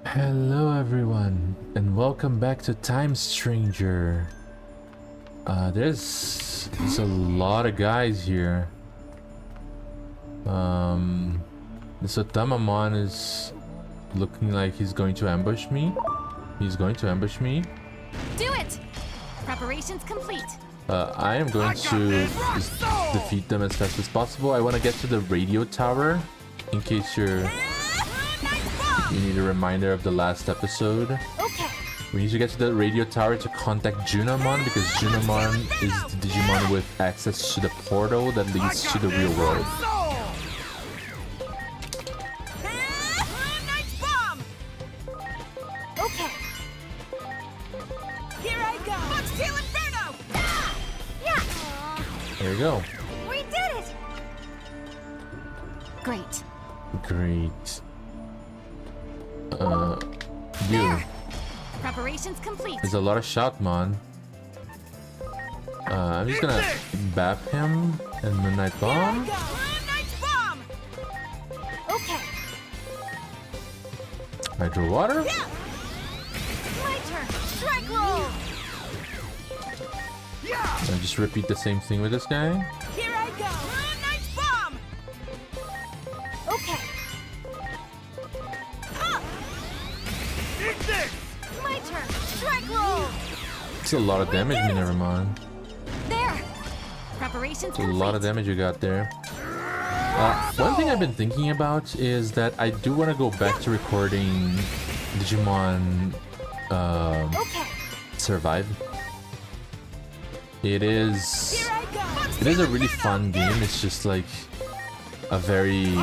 Hello everyone, and welcome back to Time Stranger. There's a lot of guys here. This Junomon is looking like he's going to ambush me. He's going to ambush me. Do it! Preparations complete. I am going to just defeat them as fast as possible. I want to get to the radio tower in case you need a reminder of the last episode. Okay. We need to get to the radio tower to contact Junomon because Junomon is the Digimon with access to the portal that leads to the real world. Okay. Here I go. Let's kill Inferno! Yeah. There we go. We did it. Great. Great. You. There. Preparations complete. There's a lot of Shoutmon. I'm just gonna bap him and Midnight Bomb. Midnight bomb. Okay. Hydro Water. Yeah. My turn. Strike roll. Yeah. And just repeat the same thing with this guy. Here I go. Midnight bomb. Okay. My turn. Strike roll. It's a lot of damage, Minervamon. There. Preparations It's a complete. lot of damage you got there. One thing I've been thinking about is that I do want to go back to recording Digimon Okay. Survive. It is Here I go. it is a really fun game. It's just like a very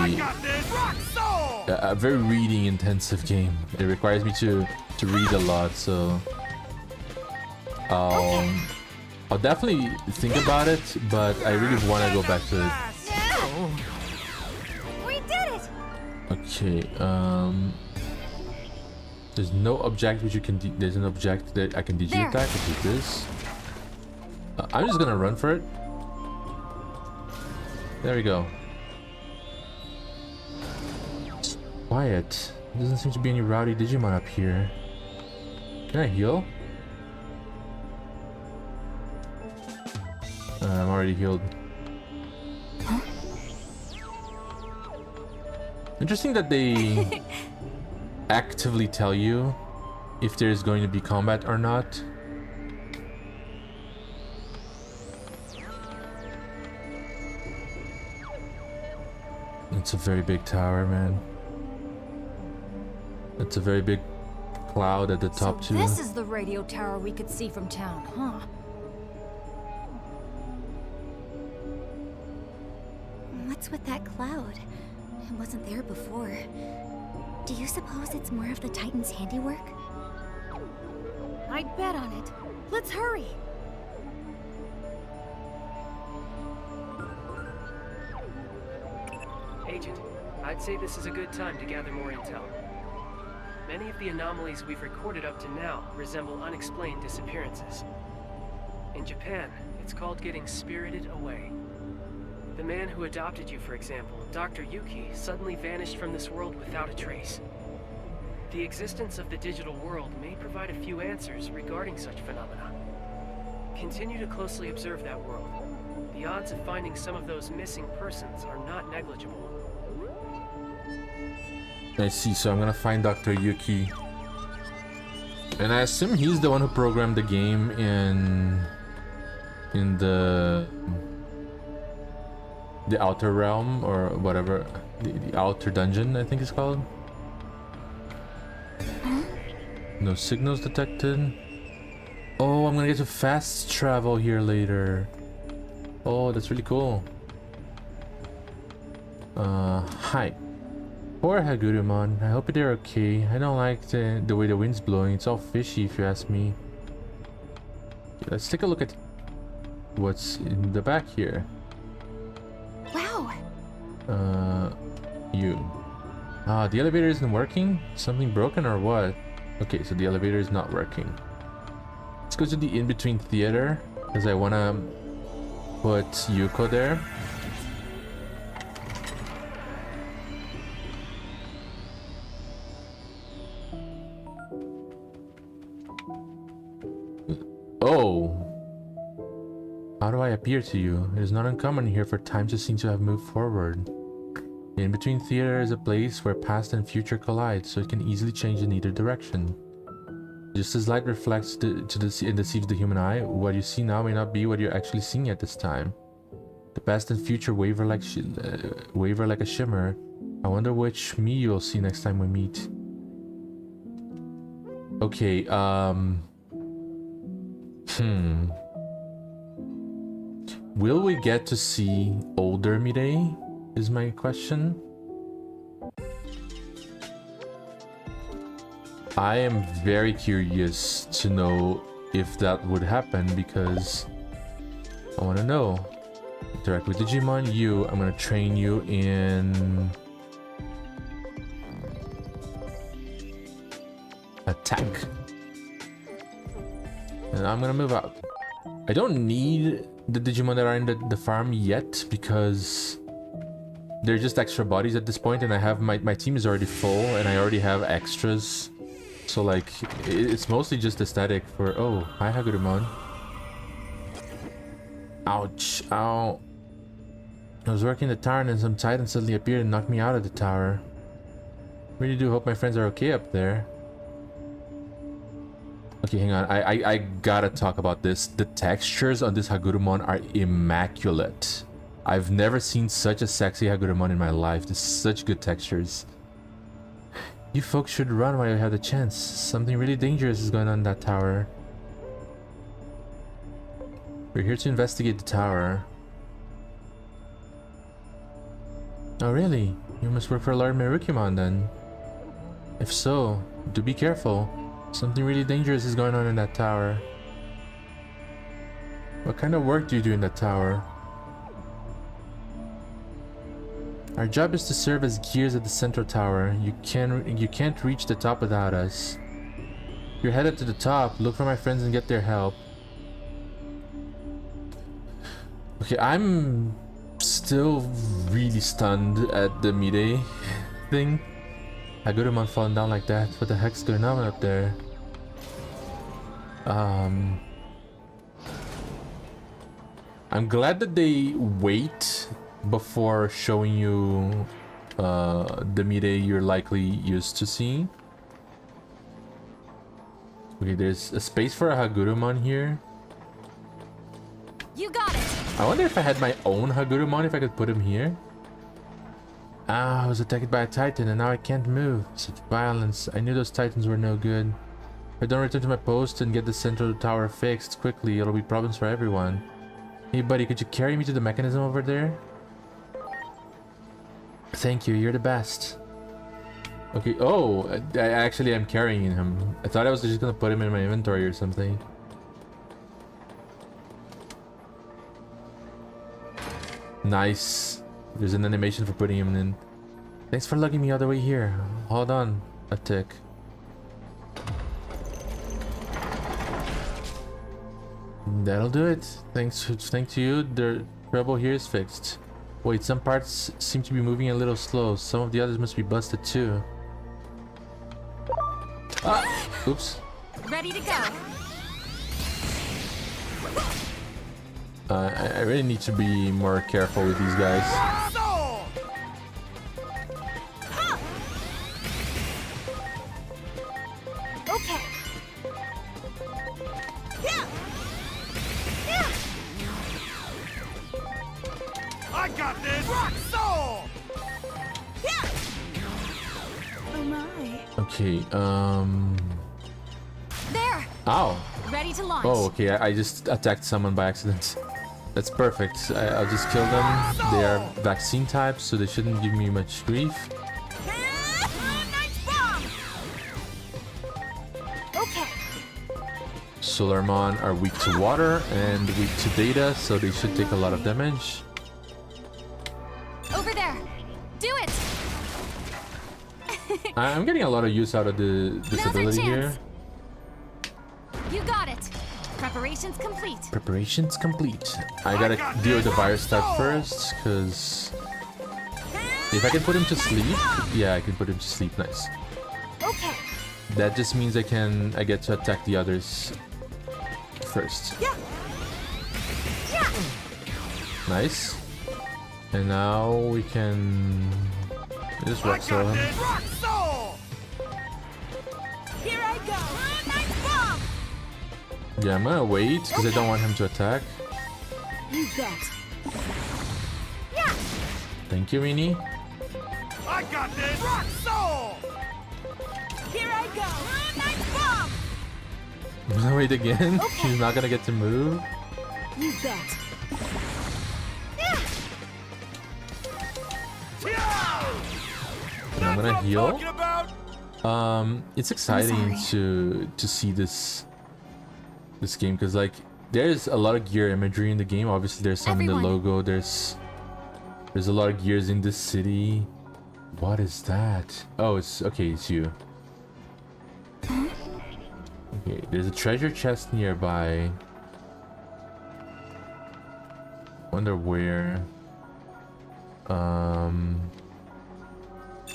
reading intensive game. It requires me to read a lot, so I'll definitely think about it, but I really want to go back to it. No. We did it. Okay, there's no object which you can there's an object that I can digi There. attack, which is this. I'm just gonna run for it. There we go. Quiet. There doesn't seem to be any rowdy Digimon up here. Can I heal? I'm already healed. Huh? Interesting that they actively tell you if there's going to be combat or not. It's a very big tower, man. It's a very big cloud at the top So too. this is the radio tower we could see from town, huh? What's with that cloud? It wasn't there before. Do you suppose it's more of the Titan's handiwork? I'd bet on it. Let's hurry. Agent, I'd say this is a good time to gather more intel. Many of the anomalies we've recorded up to now resemble unexplained disappearances. In Japan, it's called getting spirited away. The man who adopted you, for example, Dr. Yuki, suddenly vanished from this world without a trace. The existence of the digital world may provide a few answers regarding such phenomena. Continue to closely observe that world. The odds of finding some of those missing persons are not negligible. I see, so I'm gonna find Dr. Yuki. And I assume he's the one who programmed the game in the outer realm or whatever, the outer dungeon I think it's called. No signals detected. Oh, I'm gonna get to fast travel here later. Oh, that's really cool. Hi. Poor Hagurumon, I hope they're okay. I don't like the way the wind's blowing. It's all fishy if you ask me. Let's take a look at what's in the back here. Wow! You. The elevator isn't working? Something broken or what? Okay, so the elevator is not working. Let's go to the in-between theater, because I wanna put Yuko there. Oh. How do I appear to you? It is not uncommon here for time to seem to have moved forward. The in-between theater is a place where past and future collide, so it can easily change in either direction. Just as light reflects and deceives the human eye, what you see now may not be what you're actually seeing at this time. The past and future waver like a shimmer. I wonder which me you'll see next time we meet. Okay, will we get to see older Mirei? Is my question. I am very curious to know if that would happen because I want to know. Interact with Digimon. I'm going to train you in attack. And I'm going to move out. I don't need the Digimon that are in the farm yet because they're just extra bodies at this point, and I have my team is already full and I already have extras. So like it's mostly just aesthetic for oh, hi Hagurumon. Ouch, ow. I was working the tower and then some titan suddenly appeared and knocked me out of the tower. Really do hope my friends are okay up there. Okay, hang on. I gotta talk about this. The textures on this Hagurumon are immaculate. I've never seen such a sexy Hagurumon in my life. There's such good textures. You folks should run while you have the chance. Something really dangerous is going on in that tower. We're here to investigate the tower. Oh really? You must work for Lord Merukimon then. If so, do be careful. Something really dangerous is going on in that tower. What kind of work do you do in that tower? Our job is to serve as gears at the central tower. You can't reach the top without us. If you're headed to the top, look for my friends and get their help. Okay, I'm still really stunned at the Mirei thing. Hagurumon falling down like that. What the heck's going on up there? I'm glad that they wait before showing you the Mirei you're likely used to seeing. Okay, there's a space for a Hagurumon here. You got it. I wonder if I had my own Hagurumon, if I could put him here. Ah, I was attacked by a titan and now I can't move. Such violence. I knew those titans were no good. If I don't return to my post and get the central tower fixed quickly, it'll be problems for everyone. Hey buddy, could you carry me to the mechanism over there? Thank you, you're the best. Okay, oh, I actually am carrying him. I thought I was just gonna put him in my inventory or something. Nice. There's an animation for putting him in. Thanks for lugging me all the way here. Hold on a tick. That'll do it. Thanks to you, the trouble here is fixed. Wait, some parts seem to be moving a little slow. Some of the others must be busted too. Ah! Oops. Ready to go. I really need to be more careful with these guys. Okay. I got this! Rock soul! Oh my. Okay, There. ow! Ready to launch. Oh, okay, I just attacked someone by accident. That's perfect. I'll just kill them. They are vaccine types, so they shouldn't give me much grief. Nice bomb! Okay. Solarmon are weak to water and weak to data, so they should take a lot of damage. Over there. Do it. I'm getting a lot of use out of this ability here. You got it. Preparations complete. Preparations complete. I gotta deal with the virus type first, because if I can put him to sleep, yeah, I can put him to sleep. Nice. Okay. That just means I get to attack the others first. Yeah. Yeah. Nice. And now we can just rock throw him. Rock soul. Here I go. Nice bomb. Yeah, I'm gonna wait because I don't want him to attack. You bet. Yeah. Thank you, Rini. I got this. Rock soul. Here I go. Nice bomb. I'm gonna wait again. Okay. He's not gonna get to move. You bet. And I'm gonna heal. It's exciting sorry. to see this game because like there's a lot of gear imagery in the game. Obviously, there's some in the logo. There's a lot of gears in this city. What is that? Oh, it's okay. It's you. Okay, there's a treasure chest nearby. Wonder where.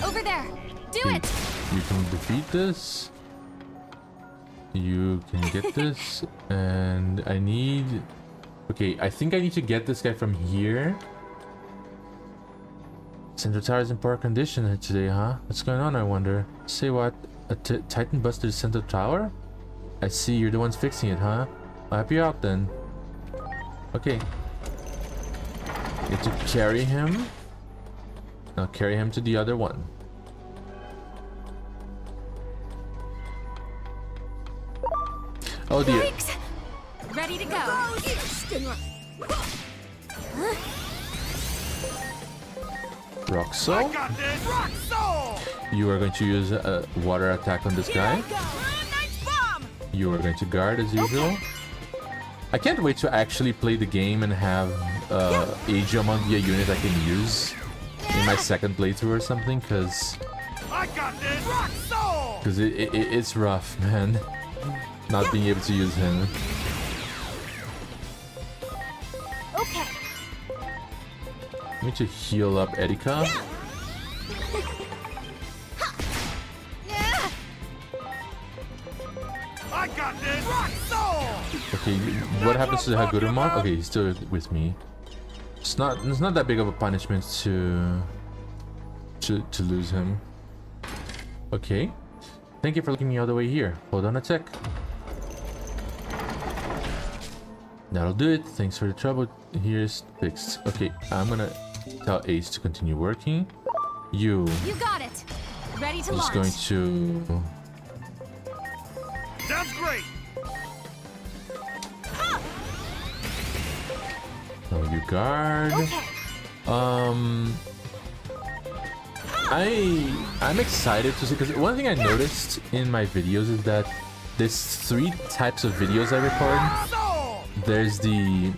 Over there. Do Okay, it. you can defeat this. You can get this, and I need. Okay, I think I need to get this guy from here. Central Tower is in poor condition today, huh? What's going on, I wonder? Say what? A Titan busted the Central Tower? I see, you're the ones fixing it, huh? I'll help you out then. Okay. Need to carry him. I'll carry him to the other one. Oh dear. Yikes. Ready to go. Roxo? You are going to use a water attack on this guy. You are going to guard as usual. I can't wait to actually play the game and have a Junomon be a unit I can use in my second playthrough or something, because it's rough, man, not being able to use him. Okay. I need to heal up Erika. Okay, what happens to Hagurumon? Okay, he's still with me. It's not that big of a punishment to lose him. Okay. Thank you for looking me all the way here. Hold on a sec. That'll do it. Thanks for the trouble. Here's fixed. Okay, I'm gonna tell Ace to continue working. You got it. Ready to I'm just launch. going to. Sounds great. Oh, you guard. Okay. I'm excited to see, because one thing I noticed in my videos is that there's 3 types of videos I record. There's the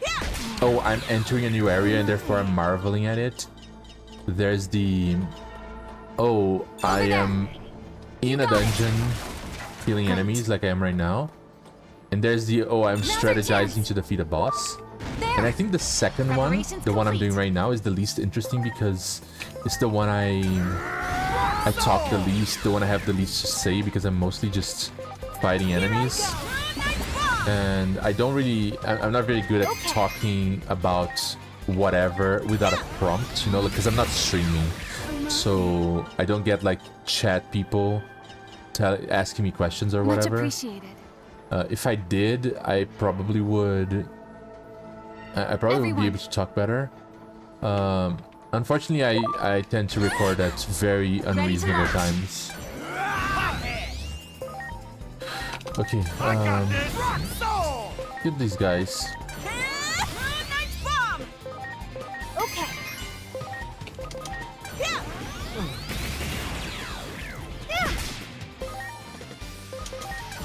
oh, I'm entering a new area and therefore I'm marveling at it. There's the oh, I am in a dungeon killing enemies like I am right now. And there's the oh, I'm strategizing to defeat a boss. And I think the second one, the one I'm doing right now, is the least interesting because it's the one I talk the least, the one I have the least to say, because I'm mostly just fighting enemies. And I don't really, I'm not very good at talking about whatever without a prompt, you know, because I'm not streaming. So I don't get like chat people asking me questions or Much whatever. appreciated. If I did, I probably would. I probably would be able to talk better. Unfortunately, I tend to record at very unreasonable times. Okay, get these guys. Okay.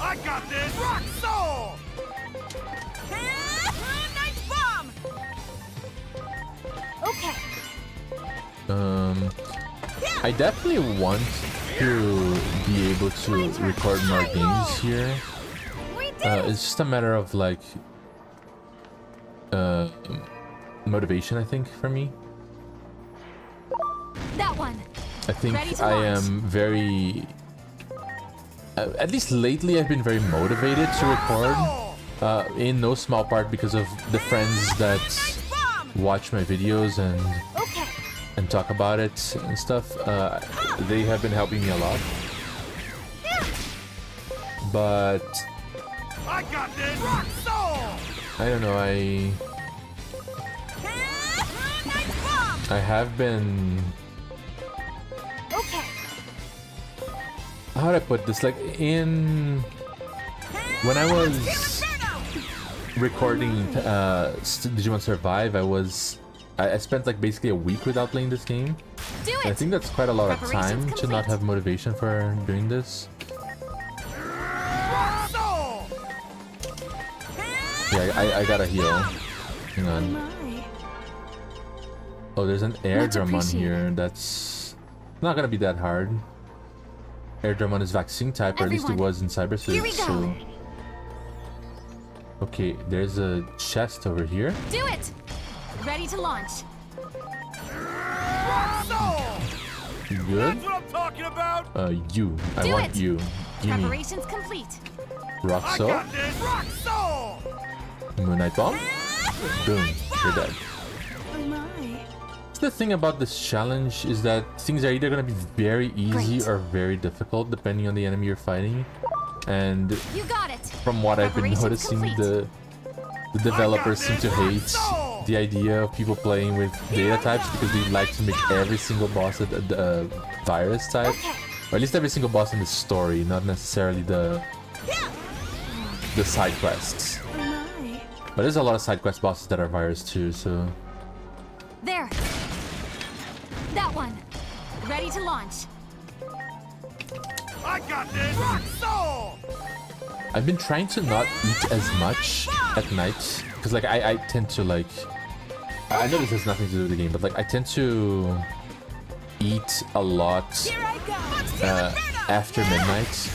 I got this. Rock soul. Nice bomb. Okay. I definitely want to be able to record more games here. It's just a matter of like motivation, I think, for me. That one. I think Ready to I launch. am very at least lately I've been very motivated to record In no small part because of the friends that watch my videos and talk about it and stuff. They have been helping me a lot. But I got this. Rock Soul. I don't know, I have been... Okay. How do I put this? Like, when I was recording Digimon Survive, I spent like basically a week without playing this game. Do I it! think that's quite a lot of Preparations time to not complete. have motivation for doing this. Rock Soul. Yeah, I gotta heal. Hang on. Oh, there's an air Much drum on here. appreciated. That's not gonna be that hard. Air drum on is vaccine type, or at least it Everyone, was in here we cyberspace. go. So, okay, there's a chest over here. Do it! Ready to launch. Rock Soul. You good? That's what I'm talking about. You. I Do want it. you. Gimme. Preparations complete. Rock I Soul. got this. Rock Soul. Moonlight Bomb. Boom. You're dead. The thing about this challenge is that things are either going to be very easy Great. or very difficult depending on the enemy you're fighting. And You got it. from what I've been Preparations noticing, complete. the developers seem to hate the idea of people playing with data types because they like to make every single boss a virus type. Or at least every single boss in the story, not necessarily the side quests. But there's a lot of side quest bosses that are virus too, so... There. That one. Ready to launch. I got this. Rock Soul. I've been trying to not eat as much at night because like I tend to like I know this has nothing to do with the game, but like I tend to eat a lot Here I go. after midnight,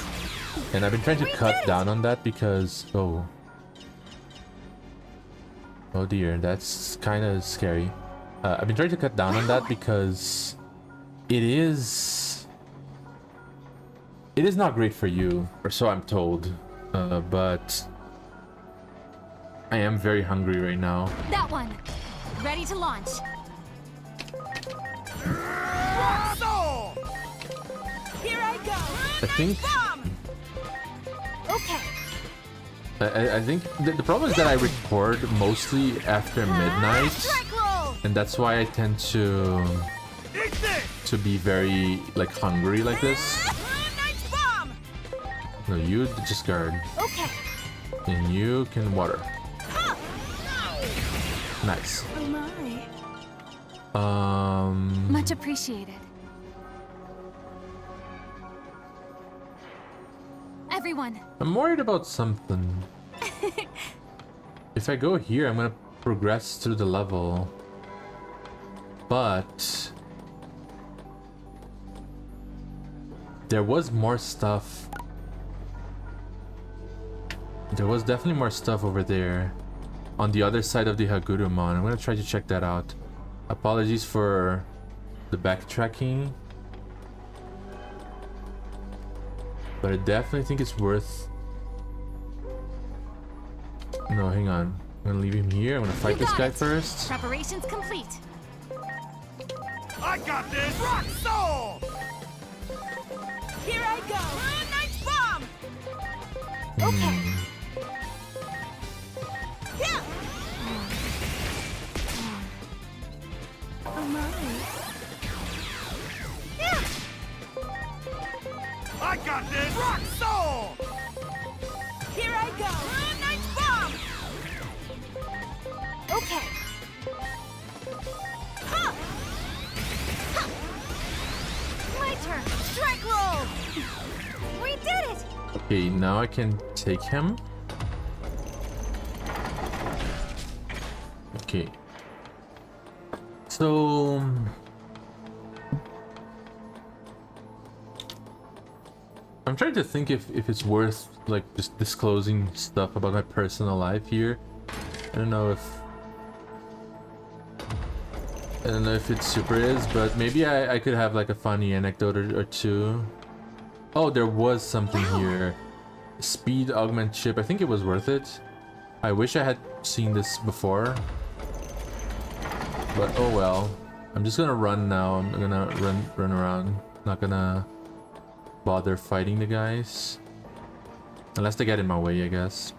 and I've been trying to cut down on that because oh dear, that's kind of scary. I've been trying to cut down on that because it is not great for you, or so I'm told. But I am very hungry right now. That one. Ready to launch. Rock Soul. Here I go. I think Okay. I think the problem is that I record mostly after midnight, Strike roll. and that's why I tend to Eat this. be very like hungry like this. Nice bomb. No, you just guard, Okay. and you can water. Nice. Much appreciated. Everyone, I'm worried about something. If I go here, I'm gonna progress through the level. But there was more stuff. There was definitely more stuff over there on the other side of the Hagurumon. I'm gonna try to check that out. Apologies for the backtracking, but I definitely think it's worth... No, hang on. I'm gonna leave him here. I'm gonna fight You this got guy it. first. Preparations complete. I got this. Rock Soul. Here I go. Nice bomb. Okay. Yeah. I got this. Rock Soul. Here I go. Nice bomb. Okay. My turn. Strike roll. We did it. Okay, now I can take him. Okay. So... I'm trying to think if it's worth like just disclosing stuff about my personal life here. I don't know if it super is, but maybe I could have like a funny anecdote or two. Oh, there was something here. Speed augment chip. I think it was worth it. I wish I had seen this before. But oh well. I'm just gonna run now. I'm gonna run around. Not gonna bother fighting the guys. Unless they get in my way, I guess.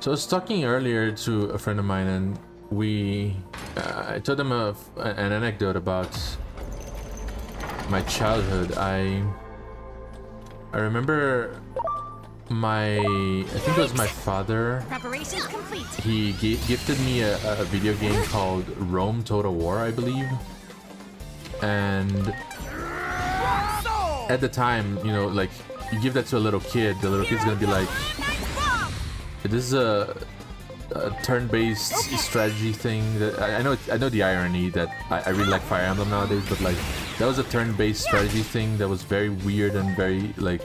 So I was talking earlier to a friend of mine, and I told him an anecdote about my childhood. I remember I think it was my father. Preparations complete. He gifted me a video game called Rome Total War, I believe. And at the time, you know, like, you give that to a little kid, the little kid's gonna be like, this is a turn-based strategy thing. That I know the irony that I really like Fire Emblem nowadays, but like, that was a turn-based strategy thing that was very weird and very, like,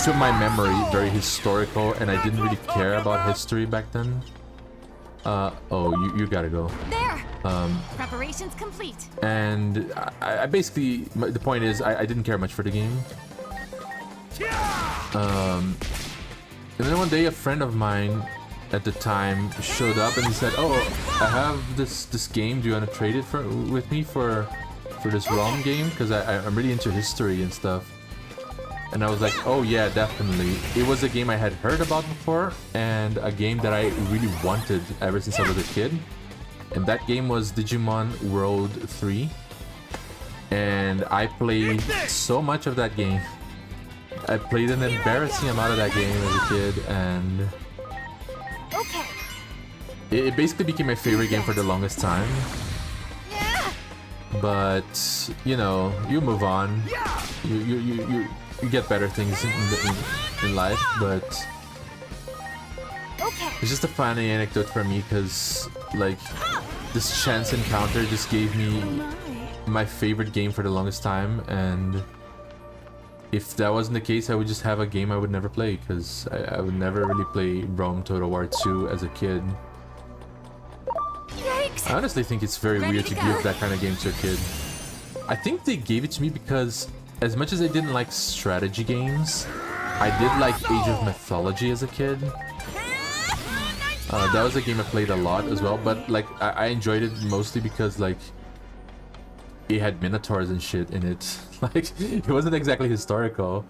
to my memory, very historical, and I didn't really care about history back then. Oh, you gotta go. There. Preparations complete. And I basically, the point is, I didn't care much for the game. And then one day, a friend of mine at the time showed up and he said, "Oh, I have this game. Do you want to trade it with me for this ROM game? Because I'm really into history and stuff." And I was like, "Oh yeah, definitely." It was a game I had heard about before, and a game that I really wanted ever since I was a kid. And that game was Digimon World 3. And I played so much of that game. I played an embarrassing amount of that game as a kid, and it basically became my favorite game for the longest time. But you know, you move on. You get better things in life, but it's just a funny anecdote for me because, like, this chance encounter just gave me my favorite game for the longest time, and if that wasn't the case, I would just have a game I would never play, because I would never really play Rome Total War 2 as a kid. Yikes. I honestly think it's very weird to give that kind of game to a kid. I think they gave it to me because, as much as I didn't like strategy games, I did like Age of Mythology as a kid. That was a game I played a lot as well, but like I enjoyed it mostly because, like, it had minotaurs and shit in it. Like, it wasn't exactly historical.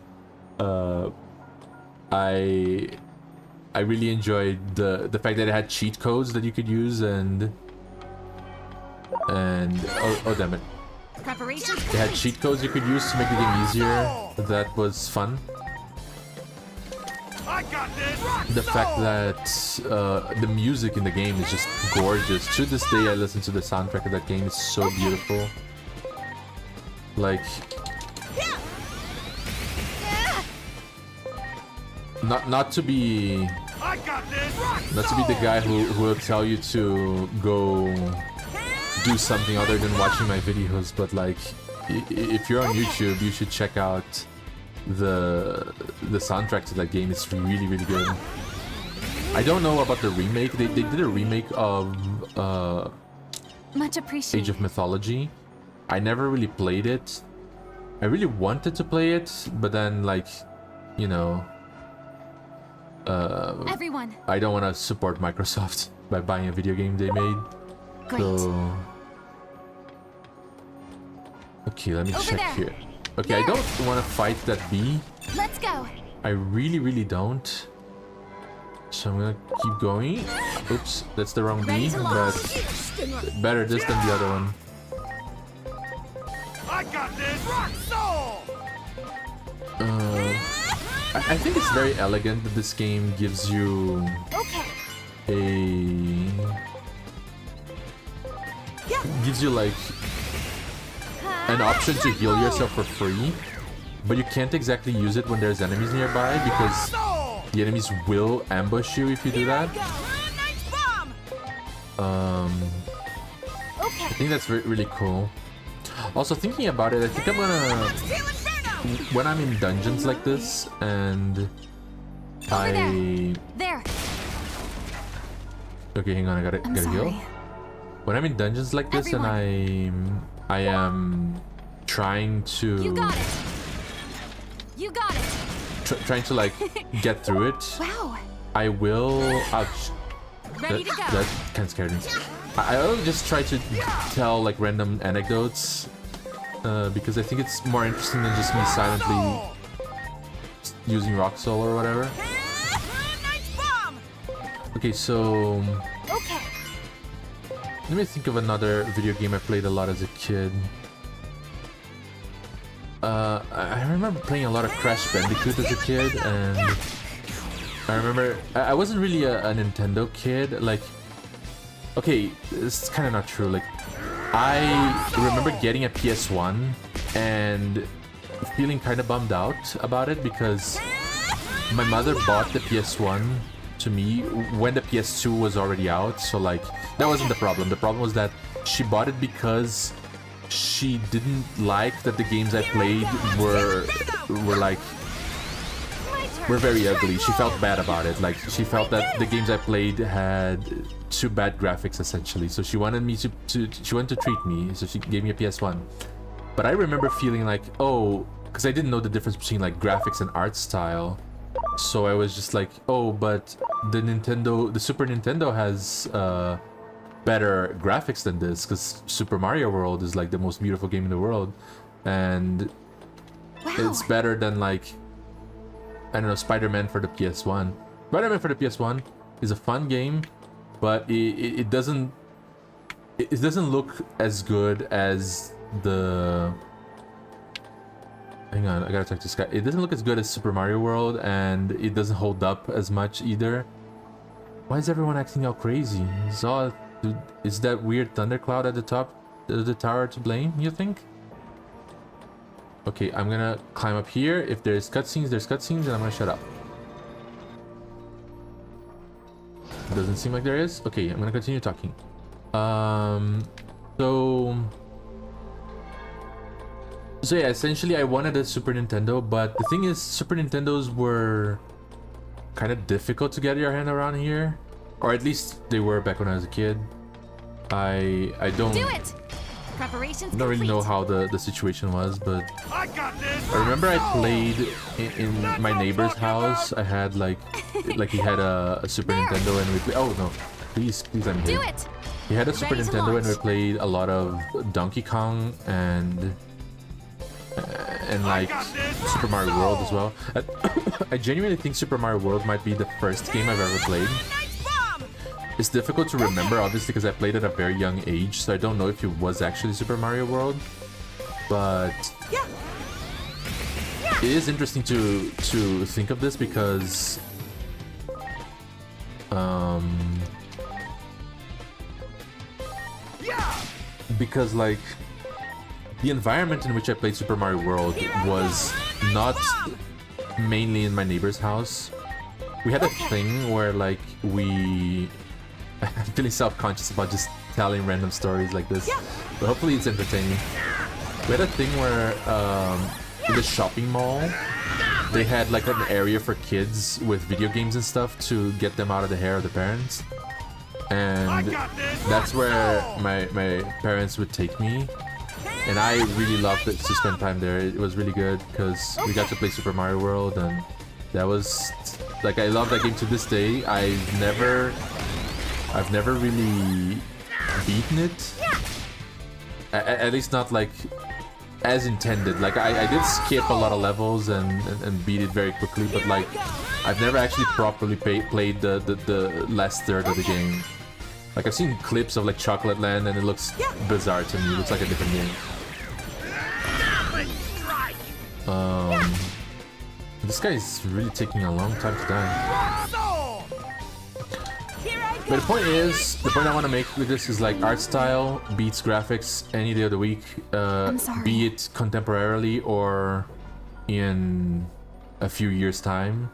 I really enjoyed the fact that it had cheat codes that you could use, and oh damn it. It had cheat codes you could use to make the game easier. That was fun. The fact that the music in the game is just gorgeous. To this day, I listen to the soundtrack of that game. It's so beautiful. Like, not to be the guy who will tell you to go do something other than watching my videos, but like, if you're on YouTube, you should check out the soundtrack to that game. It's really, really good. I don't know about the remake. They did a remake of Much appreciated. Age of Mythology. I never really played it. I really wanted to play it, but then, like, you know, Everyone. I don't want to support Microsoft by buying a video game they made. Great. So, okay, let me Over check there. here. Okay, I don't want to fight that bee. Let's go. I really, really don't. So I'm gonna keep going. Oops, that's the wrong Ready bee, to but launch. better this than the other one. I got this! Rock Soul! I think it's very elegant that this game gives you like an option to heal yourself for free, but you can't exactly use it when there's enemies nearby because the enemies will ambush you if you do that. I think that's really cool. Also, thinking about it, I think I'm gonna, when I'm in dungeons like this and There. Okay, hang on, I gotta heal. When I'm in dungeons like this and I am trying to... You got it. You got it. trying to like get through it. Wow. I will. Ouch. Ready to go. That kind of scared me. I'll just try to tell like random anecdotes because I think it's more interesting than just me silently using Rock Soul or whatever. Nice bomb! Okay, so Okay. let me think of another video game I played a lot as a kid. I remember playing a lot of Crash Bandicoot as a kid, and I remember I wasn't really a Nintendo kid. Like, okay, it's kind of not true. Like, I remember getting a PS1 and feeling kind of bummed out about it because my mother bought the PS1 to me when the PS2 was already out. So like, that wasn't the problem. The problem was that she bought it because she didn't like that the games I played were very ugly. She felt bad about it. Like, she felt that the games I played had too bad graphics essentially. So she wanted me she wanted to treat me. So she gave me a PS1. But I remember feeling like, oh, because I didn't know the difference between like graphics and art style. So I was just like, oh, but the Super Nintendo has better graphics than this, because Super Mario World is like the most beautiful game in the world, and it's better than like, I don't know, Spider-Man for the PS1. Spider-Man for the PS1 is a fun game, but it doesn't look as good as the. Hang on, I gotta check this guy. It doesn't look as good as Super Mario World, and it doesn't hold up as much either. Why is everyone acting all crazy? Is that weird thundercloud at the top of the tower to blame, you think? Okay, I'm gonna climb up here. If there's cutscenes, there's cutscenes, and I'm gonna shut up. Doesn't seem like there is. Okay, I'm gonna continue talking. So yeah, essentially I wanted a Super Nintendo, but the thing is, Super Nintendos were kind of difficult to get your hand around here. Or at least they were back when I was a kid. I don't Do it. Preparations don't really know complete. how the situation was, but I got this! I remember I played in my neighbor's house. I had like he had a Super Nintendo, and we played. Oh no, please let me Do hear. it. He had a Super Ready to Nintendo, and we launch. played a lot of Donkey Kong and like Super Mario World as well. I genuinely think Super Mario World might be the first game I've ever played. Nice bomb! It's difficult to remember, obviously, because I played at a very young age, so I don't know if it was actually Super Mario World. But it is interesting to think of this because like the environment in which I played Super Mario World was not mainly in my neighbor's house. We had a thing where like I'm feeling self-conscious about just telling random stories like this, but hopefully it's entertaining. We had a thing where in the shopping mall they had like an area for kids with video games and stuff to get them out of the hair of the parents, and that's where my parents would take me, and I really loved it to spend time there. It was really good because we got to play Super Mario World, and that was like, I love that game to this day. I've never really beaten it, at least not like as intended. Like I did skip a lot of levels and beat it very quickly, but like I've never actually properly played the last third of the game. Like I've seen clips of like Chocolate Land, and it looks bizarre to me. It looks like a different game. This guy is really taking a long time to die. But the point I want to make with this is like art style beats graphics any day of the week, be it contemporarily or in a few years' time.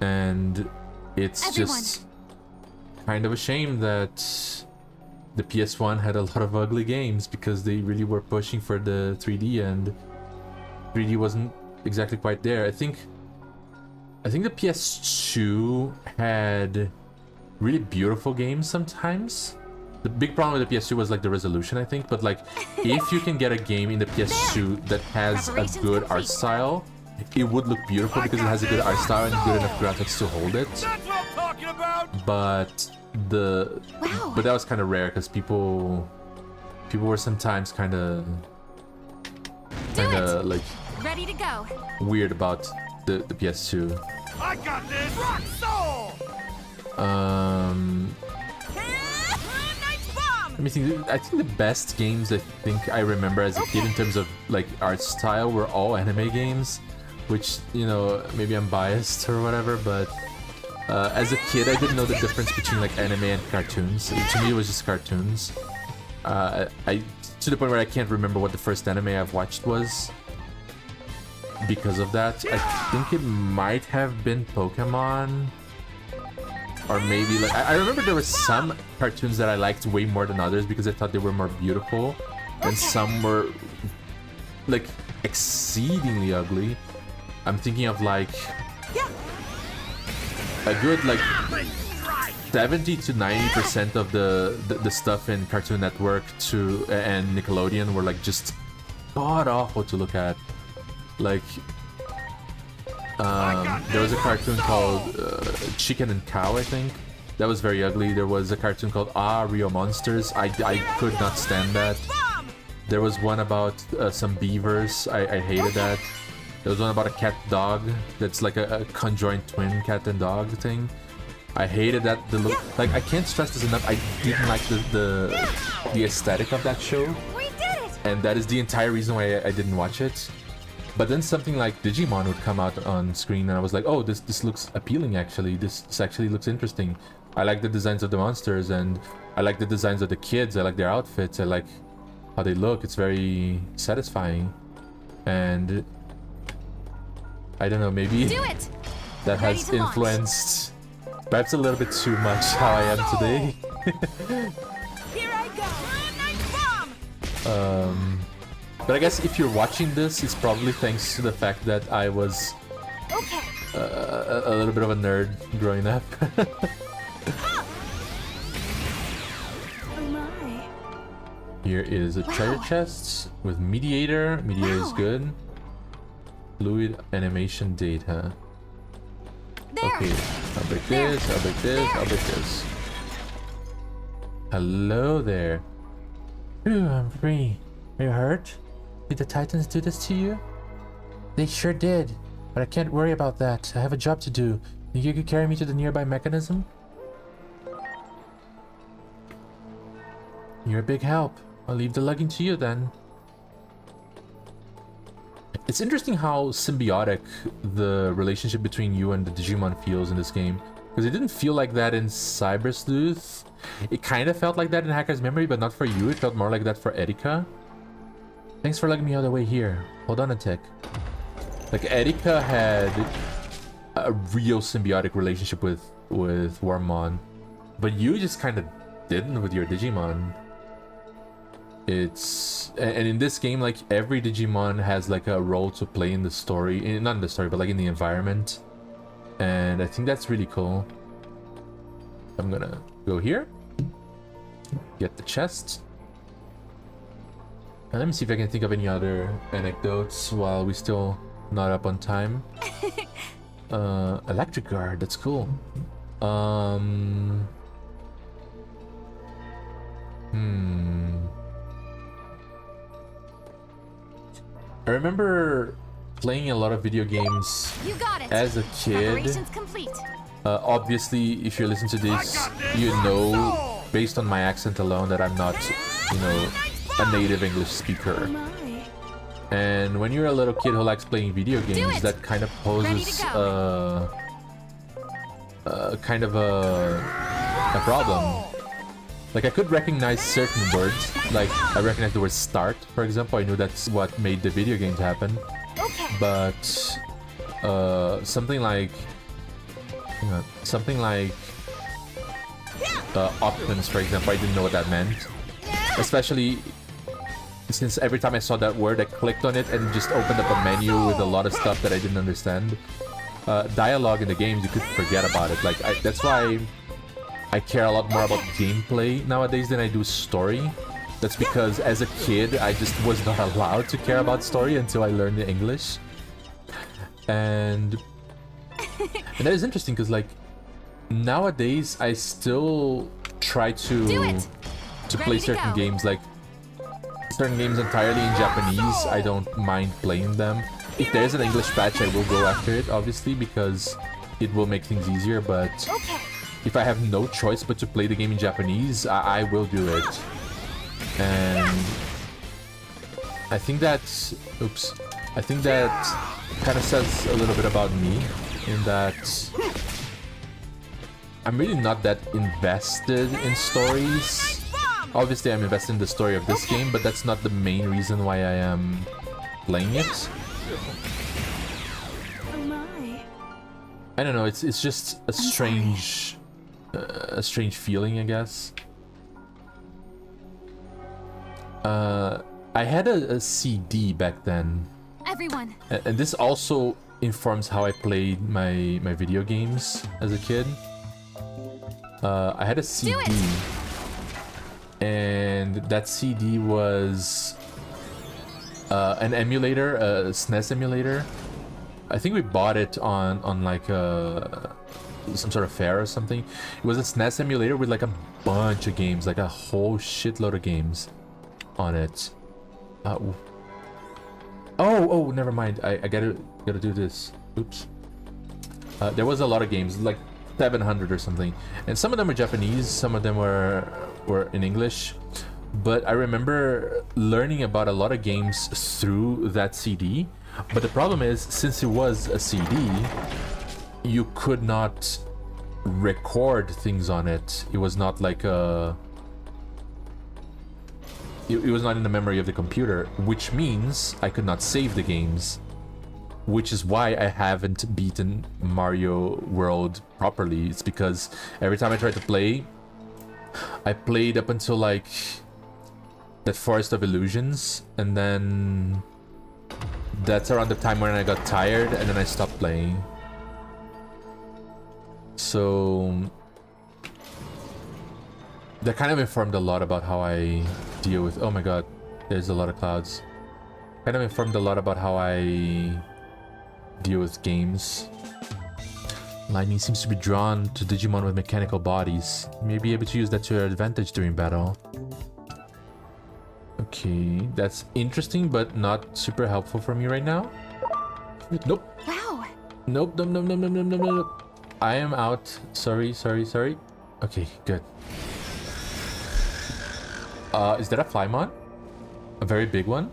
And it's just kind of a shame that the PS1 had a lot of ugly games because they really were pushing for the 3D, and 3D wasn't exactly quite there. I think the PS2 had really beautiful games sometimes. The big problem with the PS2 was like the resolution, I think, but like if you can get a game in the PS2 that has a good art style, it would look beautiful because it has a good art style and good enough graphics to hold it. That's what I'm talking about! But Wow. but that was kind of rare because people were sometimes kind of like Ready to go. weird about the PS2. I got this! Rock Soul! Nice bomb. Let me think. I think the best games I think I remember as a kid in terms of like art style were all anime games, which, you know, maybe I'm biased or whatever, but as a kid I didn't know the difference between like anime and cartoons. To me it was just cartoons. To the point where I can't remember what the first anime I've watched was because of that. I think it might have been Pokemon. Or maybe like I remember there were some cartoons that I liked way more than others because I thought they were more beautiful, and some were like exceedingly ugly. I'm thinking of like a good like 70 to 90% of the stuff in Cartoon Network and Nickelodeon were like just god awful to look at. Like there was a cartoon called Chicken and Cow, I think. That was very ugly. There was a cartoon called Rio Monsters. I could not stand that. There was one about some beavers. I hated that. There was one about a cat dog that's like a conjoined twin cat and dog thing. I hated that. Like, I can't stress this enough. I didn't like the aesthetic of that show. We did it. And that is the entire reason why I didn't watch it. But then something like Digimon would come out on screen and I was like, oh, this looks appealing actually. This actually looks interesting. I like the designs of the monsters and I like the designs of the kids. I like their outfits. I like how they look. It's very satisfying. And I don't know, maybe that has influenced perhaps a little bit too much how I am today. Here I go. Nice bomb. But I guess if you're watching this, it's probably thanks to the fact that I was a little bit of a nerd growing up. Oh my. Here is a treasure chest with Mediator. Mediator is good. Fluid animation data. Okay, I'll break this, I'll break this, I'll break this. Hello there. Ooh, I'm free. Are you hurt? Did the Titans do this to you? They sure did, but I can't worry about that. I have a job to do. Think you could carry me to the nearby mechanism? You're a big help. I'll leave the lugging to you then. It's interesting how symbiotic the relationship between you and the Digimon feels in this game. Because it didn't feel like that in Cyber Sleuth. It kind of felt like that in Hacker's Memory, but not for you. It felt more like that for Erika. Thanks for lugging me all the way here. Hold on a tick. Like, Erika had a real symbiotic relationship with Wormmon. But you just kind of didn't with your Digimon. And in this game, like, every Digimon has like a role to play in the story, not in the story, but like in the environment, and I think that's really cool. I'm gonna go here, get the chest, and let me see if I can think of any other anecdotes while we still not up on time. Electric guard, that's cool. I remember playing a lot of video games as a kid. Obviously, if you listen to this, you know, based on my accent alone, that I'm not, you know, a native English speaker. And when you're a little kid who likes playing video games, that kind of poses kind of a problem. Like, I could recognize certain words, like I recognize the word start, for example. I knew that's what made the video games happen. But something like options, for example, I didn't know what that meant. Especially since every time I saw that word, I clicked on it and it just opened up a menu with a lot of stuff that I didn't understand. Dialogue in the games, you could forget about it. Like, that's why I care a lot more about gameplay nowadays than I do story. That's because as a kid, I just was not allowed to care about story until I learned the English. And that is interesting because like nowadays I still try to play certain games, like certain games entirely in Japanese. I don't mind playing them. If there's an English patch, I will go after it, obviously, because it will make things easier. But if I have no choice but to play the game in Japanese, I will do it. And I think that's... Oops. I think that kind of says a little bit about me, in that I'm really not that invested in stories. Obviously, I'm invested in the story of this game, but that's not the main reason why I am playing it. Oh my. I don't know, it's just a strange feeling, I guess. I had a CD back then. Everyone. And this also informs how I played my video games as a kid. I had a CD, and that CD was an emulator, a SNES emulator. I think we bought it on like some sort of fair or something. It was a SNES emulator with like a bunch of games, like a whole shitload of games on it. Oh, never mind. I gotta do this. Oops. There was a lot of games, like 700 or something, and some of them were Japanese, some of them were in English. But I remember learning about a lot of games through that CD. But the problem is, since it was a CD, you could not record things on it. It was not like a... It was not in the memory of the computer, which means I could not save the games. Which is why I haven't beaten Mario World properly. It's because every time I tried to play, I played up until like that Forest of Illusions, and then that's around the time when I got tired, and then I stopped playing. So that kind of informed a lot about how I deal with... Oh my god, there's a lot of clouds. Kind of informed a lot about how I deal with games. Lightning seems to be drawn to Digimon with mechanical bodies. You may be able to use that to your advantage during battle. Okay, that's interesting, but not super helpful for me right now. Nope. Wow. Nope. I am out. Sorry. Okay, good. Is that a Flymon? A very big one?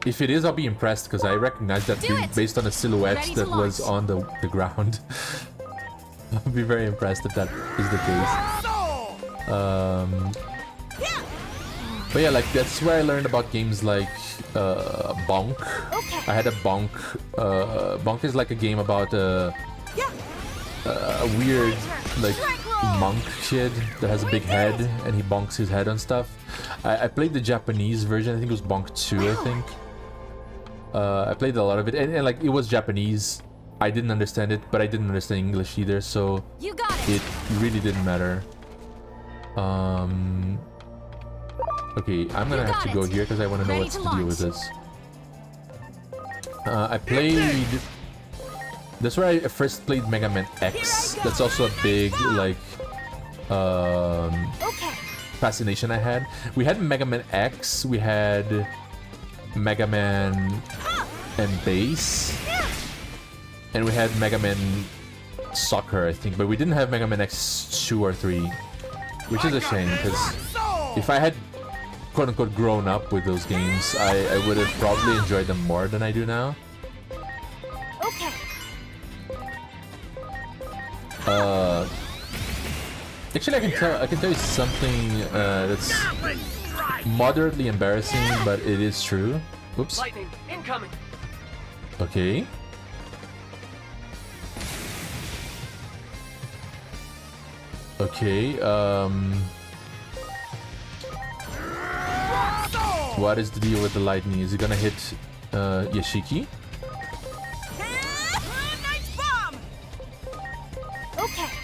If it is, I'll be impressed, because I recognize that based on the silhouette that was on the ground. I'll be very impressed if that is the case. But yeah, like that's where I learned about games like Bonk. I had a Bonk. Bonk is like a game about a weird like monk kid that has a big head and he bonks his head on stuff. I played the Japanese version. I think it was Bonk 2, I think. I played a lot of it, and like it was Japanese. I didn't understand it, but I didn't understand English either, so it really didn't matter. Okay, I'm gonna have to go here because I want to know what to deal with this. I played... That's where I first played Mega Man X. That's also a big, like, fascination I had. We had Mega Man X, we had Mega Man and Bass, and we had Mega Man Soccer, I think, but we didn't have Mega Man X 2 or 3, which is a shame, because if I had quote-unquote grown up with those games, I would have probably enjoyed them more than I do now. Actually, I can tell you something that's moderately embarrassing, but it is true. Oops. Lightning incoming. Okay. Okay. What is the deal with the lightning? Is it gonna hit Yashiki?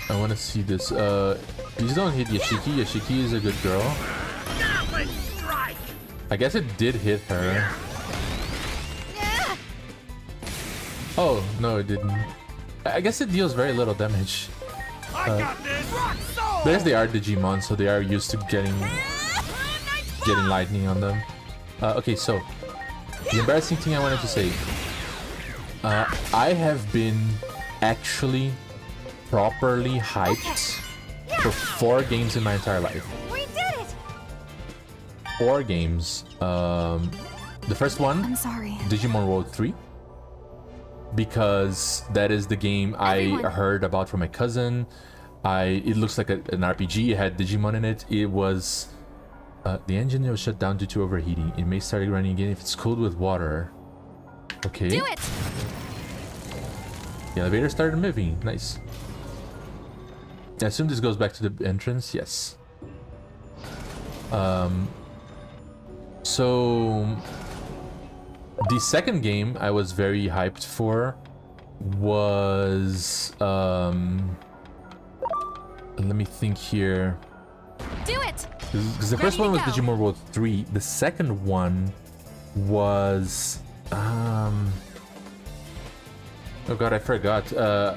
I want to see this. Please don't hit Yashiki. Yashiki is a good girl. I guess it did hit her. Oh, no, it didn't. I guess it deals very little damage. I got this. Rock Soul. There's they are Digimon, so they are used to getting lightning on them. Okay, so the embarrassing thing I wanted to say. I have been actually properly hyped for 4 games in my entire life. We did it! 4 games. The first one, I'm sorry. Digimon World 3. Because that is the game I heard about from my cousin. It looks like an RPG. It had Digimon in it. It was... the engine was shut down due to overheating. It may start running again if it's cooled with water. Okay. Do it! The elevator started moving. Nice. I assume this goes back to the entrance. Yes. So... the second game I was very hyped for was... let me think here. Do it! Because the first one was Digimon World 3. The second one was... oh god, I forgot.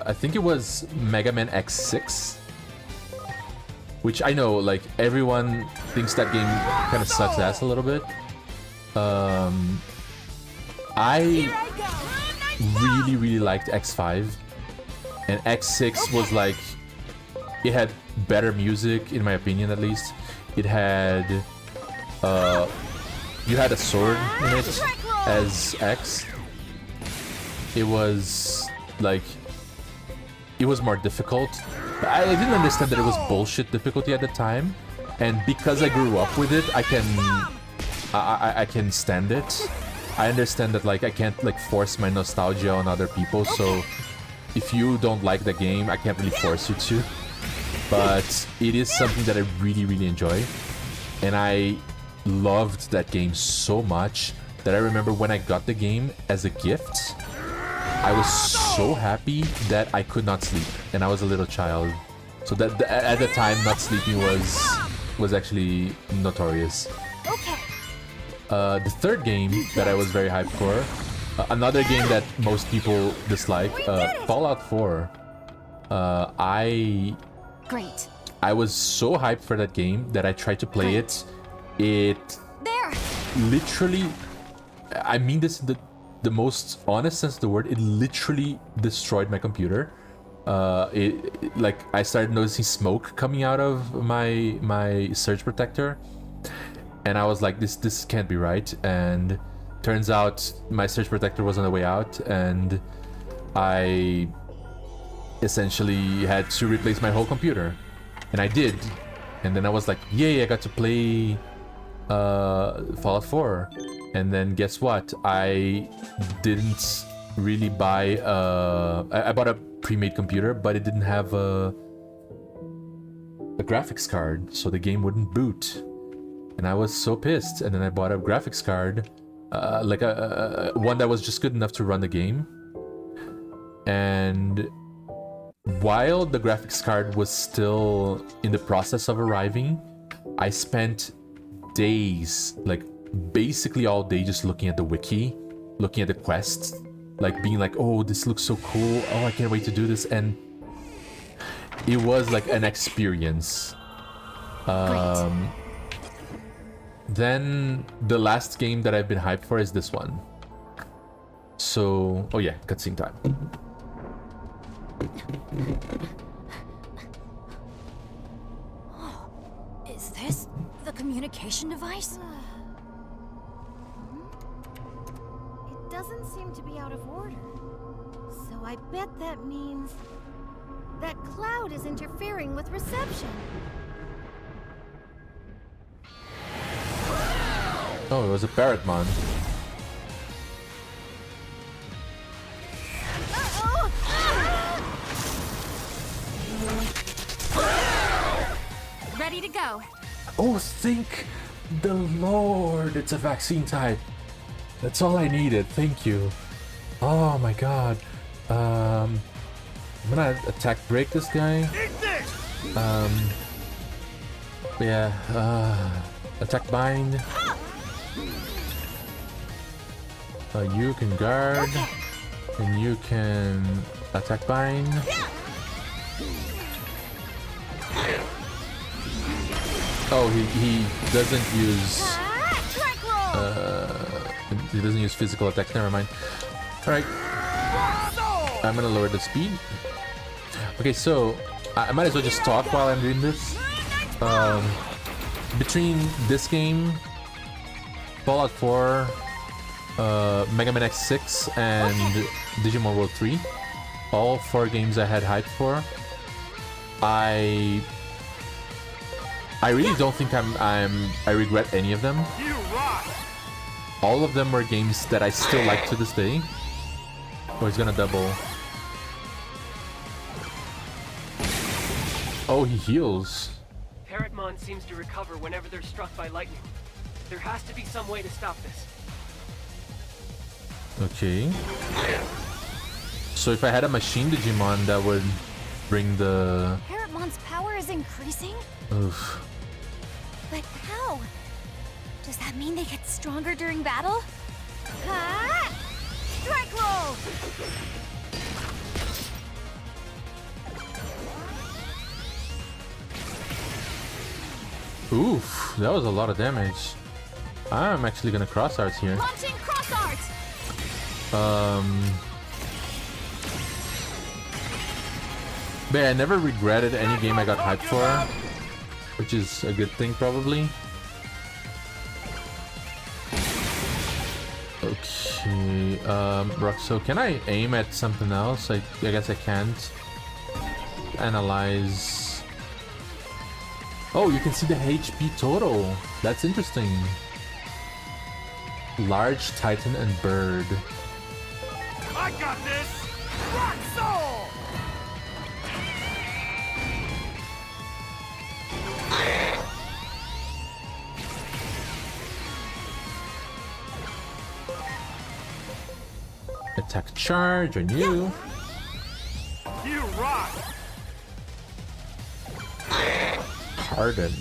I think it was Mega Man X6. Which I know, like, everyone thinks that game kind of sucks ass a little bit. I really liked X5. And X6 was like... it had better music, in my opinion at least. It had... you had a sword in it as X. It was like... it was more difficult. I didn't understand that it was bullshit difficulty at the time. And because I grew up with it, I can stand it. I understand that like I can't like force my nostalgia on other people, so if you don't like the game, I can't really force you to. But it is something that I really enjoy. And I loved that game so much that I remember when I got the game as a gift, I was so happy that I could not sleep, and I was a little child. So that at the time, not sleeping was actually notorious. Okay. The third game that I was very hyped for, another game that most people dislike, Fallout 4. Great. I was so hyped for that game that I tried to play it. It There! literally, I mean this in the most honest sense of the word, it literally destroyed my computer. Like I started noticing smoke coming out of my surge protector, and I was like, this can't be right. And turns out my surge protector was on the way out, and I essentially had to replace my whole computer, and I did. And then I was like, yay, I got to play Fallout 4. And then guess what? I didn't really buy I bought a pre-made computer, but it didn't have a graphics card, so the game wouldn't boot. And I was so pissed. And then I bought a graphics card, like a one that was just good enough to run the game. And while the graphics card was still in the process of arriving, I spent days, like basically all day, just looking at the wiki, looking at the quests, like being like, oh, this looks so cool, oh, I can't wait to do this. And it was like an experience. Then the last game that I've been hyped for is this one. So, oh yeah, cutscene time. Is this the communication device? It doesn't seem to be out of order. So I bet that means that cloud is interfering with reception. Oh, it was a Parrotmon. Ready to go. Oh, thank the Lord, it's a vaccine type. That's all I needed, thank you. Oh my god. I'm gonna attack break this guy. Yeah, attack bind. You can guard. And you can attack bind. Oh, he doesn't use he doesn't use physical attacks. Never mind. All right, I'm gonna lower the speed. Okay, so I might as well just talk while I'm doing this. Between this game, Fallout 4, Mega Man X6, and Digimon World 3, all 4 games I had hype for, I really don't think I regret any of them. All of them were games that I still like to this day. Oh, he's gonna double. Oh, he heals. Parrotmon seems to recover whenever they're struck by lightning. There has to be some way to stop this. Okay. So if I had a machine Digimon, that would bring the... Parrotmon's power is increasing? Oof. But how? Does that mean they get stronger during battle? Ha! Strike roll! Oof, that was a lot of damage. I'm actually gonna cross arts here. Launching cross arts! But I never regretted any game I got hyped for, which is a good thing probably. Okay, so can I aim at something else? I guess I can't. Analyze. Oh, you can see the HP total. That's interesting. Large, Titan, and Bird. I got this! Rock Soul! Attack charge on you. You rock! Harden.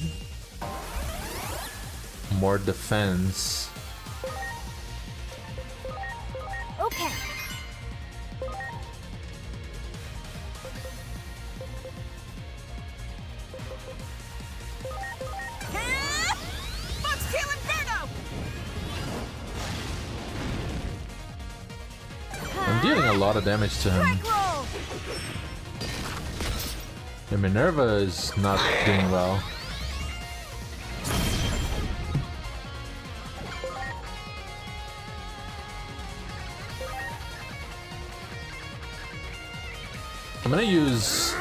More defense. Okay. Foxtail Inferno! I'm dealing a lot of damage to him. Strike roll! And Minerva is not doing well. I'm gonna use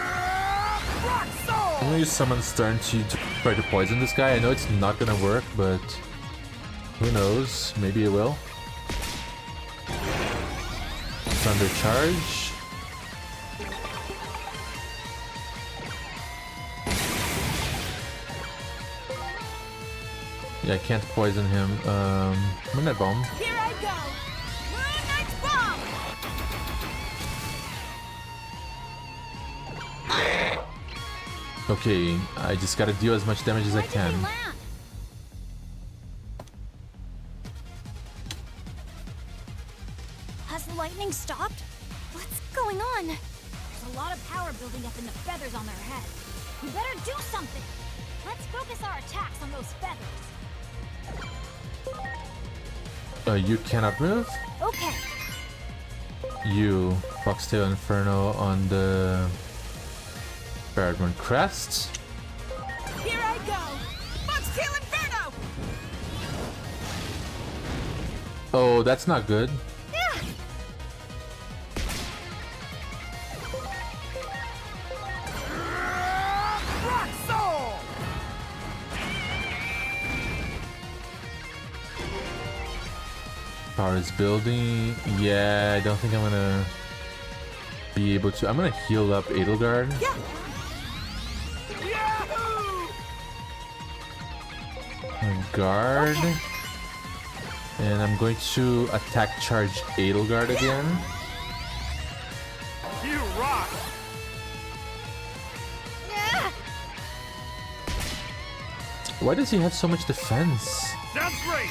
Summon's turn to try to poison this guy. I know it's not gonna work, but who knows? Maybe it will. Thunder charge. Yeah, I can't poison him. Midnight Bomb. Here I go! Moon Knight's Bomb! Okay, I just gotta deal as much damage as I can. Has the lightning stopped? What's going on? There's a lot of power building up in the feathers on their head. We better do something. Let's focus our attacks on those feathers. You cannot move. Okay. You Foxtail Inferno on the Parrotmon crest. Here I go! Foxtail Inferno! Oh, that's not good. Yeah. Rock Soul! Power is building. Yeah, I don't think I'm gonna be able to. I'm gonna heal up Edelgard. Yeah. Yahoo! Guard. And I'm going to attack charge Edelgard again. You rock! Yeah. Why does he have so much defense? That's great!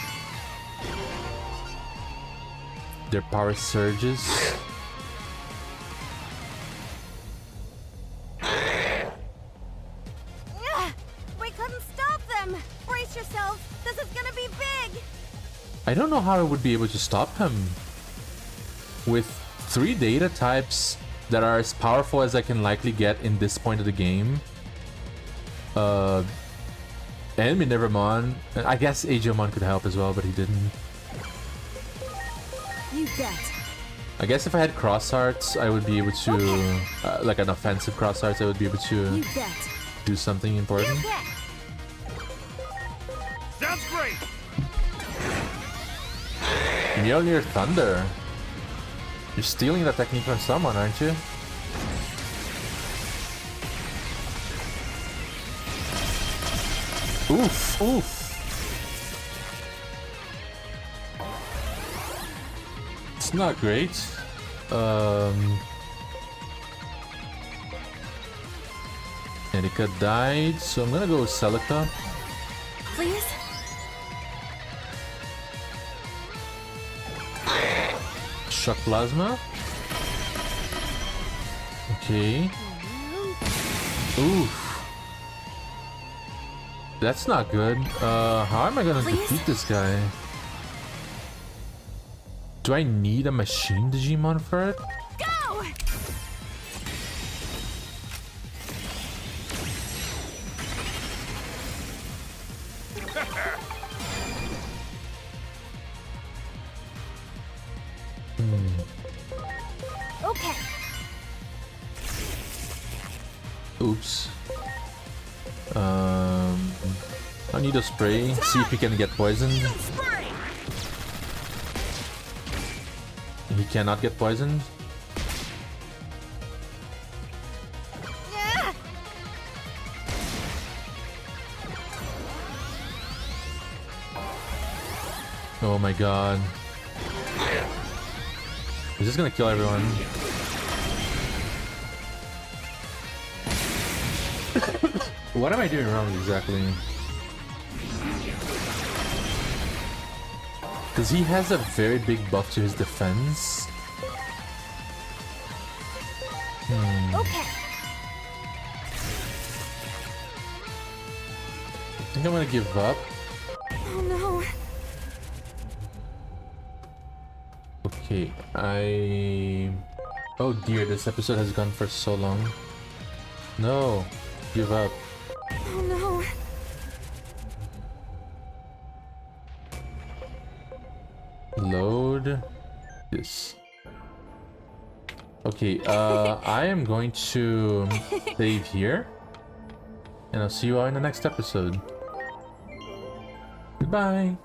Their power surges. I don't know how I would be able to stop him. With 3 data types that are as powerful as I can likely get in this point of the game. And Minervamon. I guess Agiomon could help as well, but he didn't. You bet. I guess if I had Cross Arts, I would be able to... like an offensive Cross Arts, I would be able to You bet. do something important. Sounds great. Mjolnir Thunder. You're stealing that technique from someone, aren't you? Oof, oof. It's not great. Erika died, so I'm gonna go with Celica. Please? Shock Plasma. Okay. Oof. That's not good. How am I gonna defeat this guy? Do I need a machine Digimon for it? Go! Okay. Oops. I need a spray. See if he can get poisoned. Spray! He cannot get poisoned. Yeah. Oh my god. Is this gonna kill everyone? What am I doing wrong exactly? Because he has a very big buff to his defense. Okay. I think I'm gonna give up. Oh no. Okay, oh dear, this episode has gone for so long. No, give up. Oh no. Load this. Okay, I am going to save here. And I'll see you all in the next episode. Goodbye.